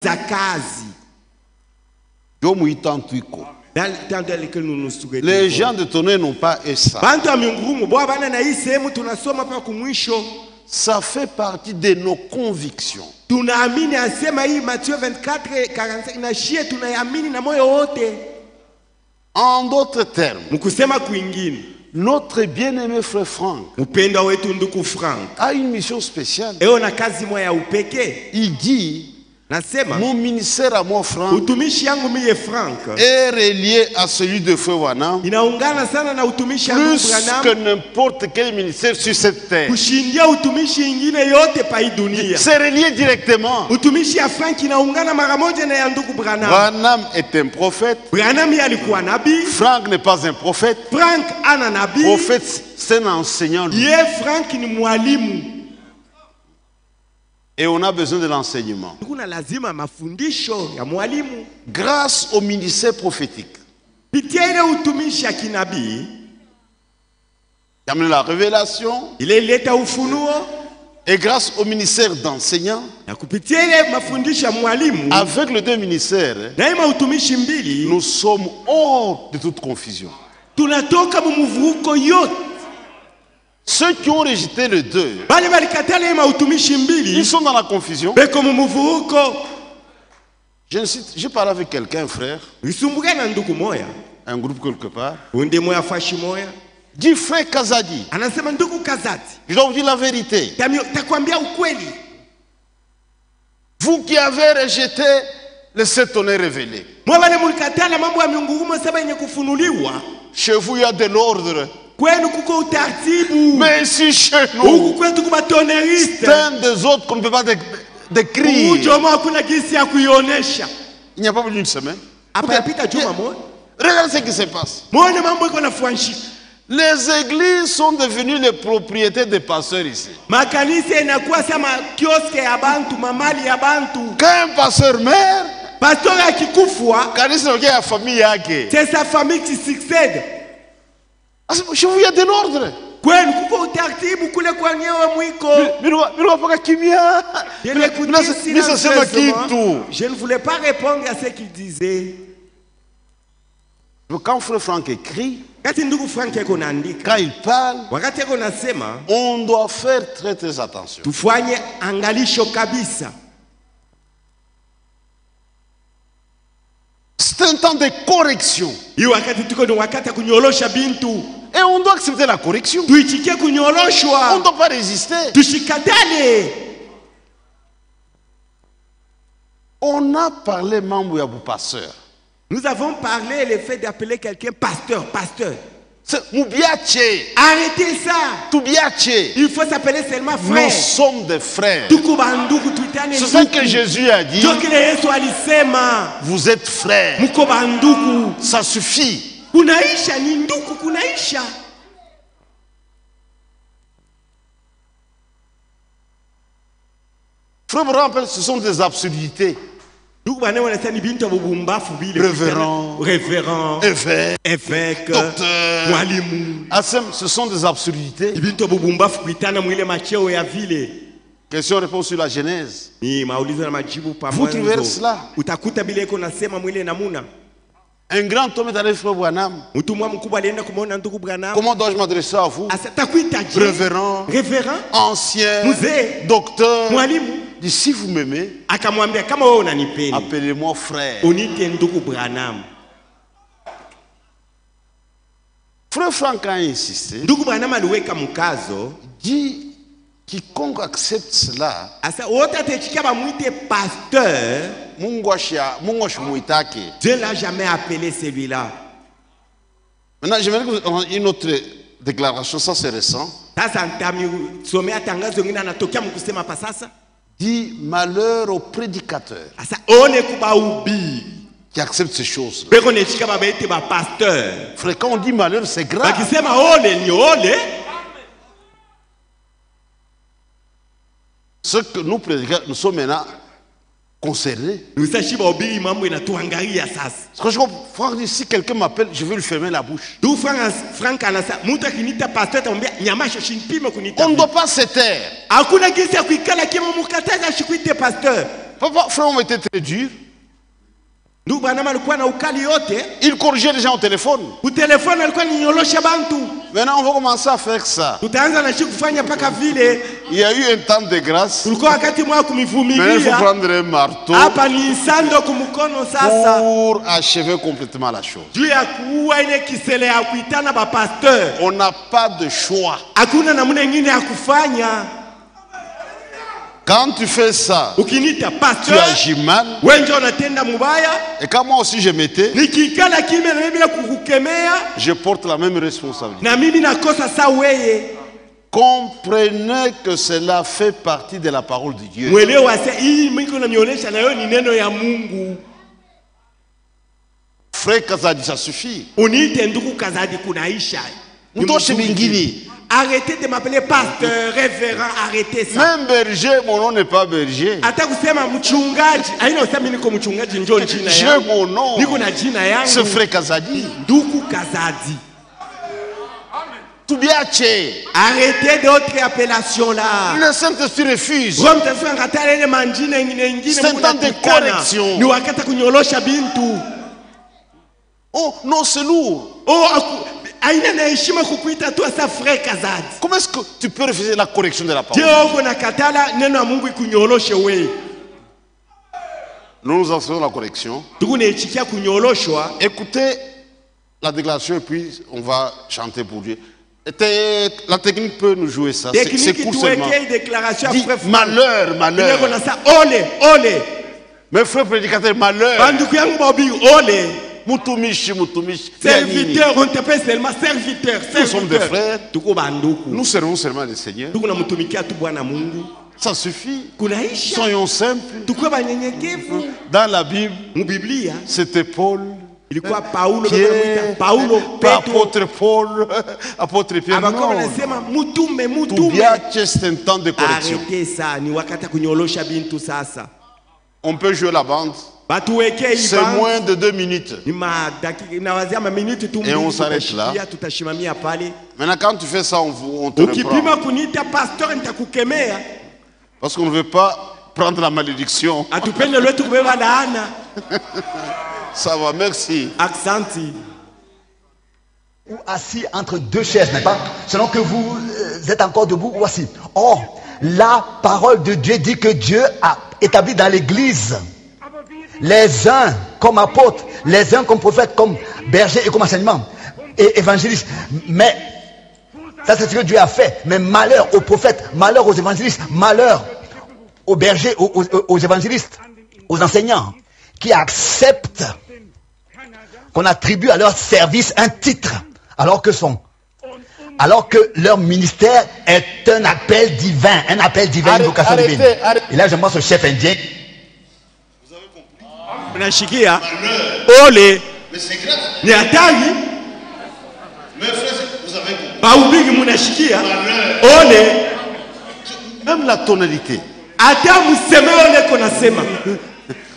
za kazi. Les gens de ton n'ont pas ça. Ça fait partie de nos convictions. En d'autres termes, notre bien-aimé frère Franck a une mission spéciale. Il dit, mon ministère à moi, Franck, est relié à celui de Feu Wanam plus que n'importe quel ministère sur cette terre. C'est relié directement. Wanam est un prophète. Franck n'est pas un prophète. Prophète, c'est un enseignant. Et on a besoin de l'enseignement. Grâce au ministère prophétique, il y a la révélation. Et grâce au ministère d'enseignant, avec les deux ministères, nous sommes hors de toute confusion. Ceux qui ont rejeté les deux, ils sont dans la confusion. Je parle avec quelqu'un, frère, un groupe quelque part. Dit frère Kazadi, je dois vous dire la vérité. Vous qui avez rejeté les 7 tonnerres révélés, chez vous il y a de l'ordre. Mais ici chez nous, c'est un des autres qu'on ne peut pas décrire. Il n'y a pas plus d'une semaine. Regardez ce qui se passe. Les églises sont devenues les propriétés des pasteurs ici. Quand un pasteur meurt, c'est sa famille qui succède. Chez vous, il y a de l'ordre. Je ne voulais pas répondre à ce qu'il disait. Quand frère Franck écrit, quand il parle, on doit faire très très attention. C'est un temps de correction. Et on doit accepter la correction. On ne doit pas résister. On a parlé membre Yabou pasteur. Nous avons parlé le fait d'appeler quelqu'un pasteur, pasteur. Arrêtez ça. Il faut s'appeler seulement frère. Nous sommes des frères. C'est ça que Jésus a dit. Vous êtes frères. Ça suffit. Frère Branham, ce sont des absurdités. Révérend, évêque, docteur, ce sont des absurdités. Question-réponse sur la Genèse. Vous trouverez cela. Un grand homme est allé frère Branham. Comment dois-je m'adresser à vous? Révérend, ancien, docteur. Dit, si vous m'aimez, appelez-moi frère. Frère Franck a insisté. Dit, quiconque accepte cela, Dieu ne l'a jamais appelé celui-là. Maintenant, je vais vous donner une autre déclaration, ça c'est récent. Dit malheur au prédicateur qui accepte ces choses. Frère, quand on dit malheur, c'est grave. Ce que nous prédicons, nous sommes maintenant concernés. Franck dit, si quelqu'un m'appelle, je vais lui fermer la bouche. On ne doit pas se taire. Papa, frère, on était très dur. Ndugu Branham alikuwa na ukali yote. Il corrigeait les gens au téléphone. Au téléphone alikuwa ninyolosha bantu. Maintenant, on va commencer à faire ça. Tutaanza na kufanya paka vile. Il y a eu un temps de grâce. Kulikuwa wakati mwa kumivumilia. Maintenant, il faut prendre un marteau. Hapa ni sando kumkono sasa. Pour achever complètement la chose. Juu ya kuua ile kisele ya kuitana ba pasteur. On n'a pas de choix. Hakuna namna nyingine ya kufanya. Quand tu fais ça, ukinita pasteur, tu agis mal. Wenjo unatenda mubaya. Et quand moi aussi je m'étais, nikikala kimya na mimi bila kukukemea, je porte la même responsabilité. Na mimi nakosa sa weye. Comprenez que cela fait partie de la parole de Dieu. Mwelewa sasa hii miko nanionyesha na yo ni neno ya Mungu. Frère Kazadi, ça suffit. Uniite ndugu Kazadi kunaisha. Mtoshe mingine. Arrêtez de m'appeler pasteur, révérend, arrêtez ça. Même berger, mon nom n'est pas berger. Hata kusema mchungaji, haina usema niko mchungaji njoo jina yangu. J'ai mon nom. Niko na jina yangu. C'est frère Kazadi. Ndugu Kazadi. Tubiache. Arrêtez d'autres appellations là. Le Saint-Esprit refuse. C'est un temps de correction. Ni wakati kunyolosha bintu. Oh non, c'est lourd. Oh, aina na heshima kukuita tu asa frère Kazadi. Comment est-ce que tu peux refuser la correction de la parole? Jehova nakatala neno la Mungu ikunyoloshe wewe. Nous enseignons la correction. Tukunechikia kunyoloshwa. Écoutez la déclaration et puis on va chanter pour Dieu. La technique peut nous jouer ça. C'est court seulement. Dit, malheur, malheur. Mes frères prédicateurs, malheur. Mutumishi, mutumishi. Serviteur, on t'appelle seulement serviteur. Nous sommes des frères. Nous servons seulement le Seigneur. Ça suffit. Soyons simples. Dans la Bible, c'était Paul. Ilikuwa Paulo, Pierre, apôtre Paul, apôtre Pierre. C'est un temps de correction. On peut jouer la bande. C'est moins de 2 minutes. Et on s'arrête là. Maintenant, quand tu fais ça, on te reprend. Parce qu'on ne veut pas prendre la malédiction. Ça va, merci. Accenti. Ou assis entre deux chaises, n'est-ce pas? Selon que vous êtes encore debout ou assis. Or, la parole de Dieu dit que Dieu a établi dans l'église les uns comme apôtres, les uns comme prophètes, comme bergers et comme enseignements et évangélistes. Mais ça, c'est ce que Dieu a fait. Mais malheur aux prophètes, malheur aux évangélistes, malheur aux bergers, aux évangélistes, aux enseignants qui acceptent qu'on attribue à leur service un titre, alors que leur ministère est un appel divin, une vocation divine. Et là, je pense au chef indien. Vous avez compris? Mais c'est grave. Mais frère, vous avez compris? Même la tonalité.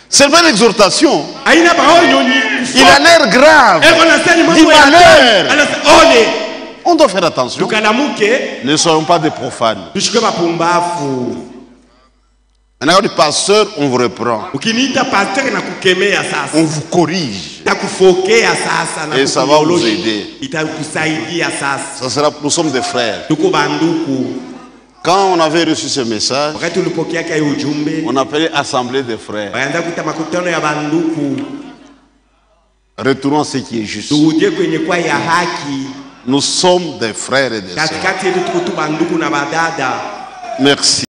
C'est pas l'exhortation. Il a l'air grave. Dit malheur. On doit faire attention. Ne soyons pas des profanes. Maintenant, du pasteur, on vous reprend. On vous corrige. Et ça va vous aider. Ça sera, nous sommes des frères. Quand on avait reçu ce message, on appelait assemblée des frères. Retournons à ce qui est juste. Nous sommes des frères et des sœurs. Merci.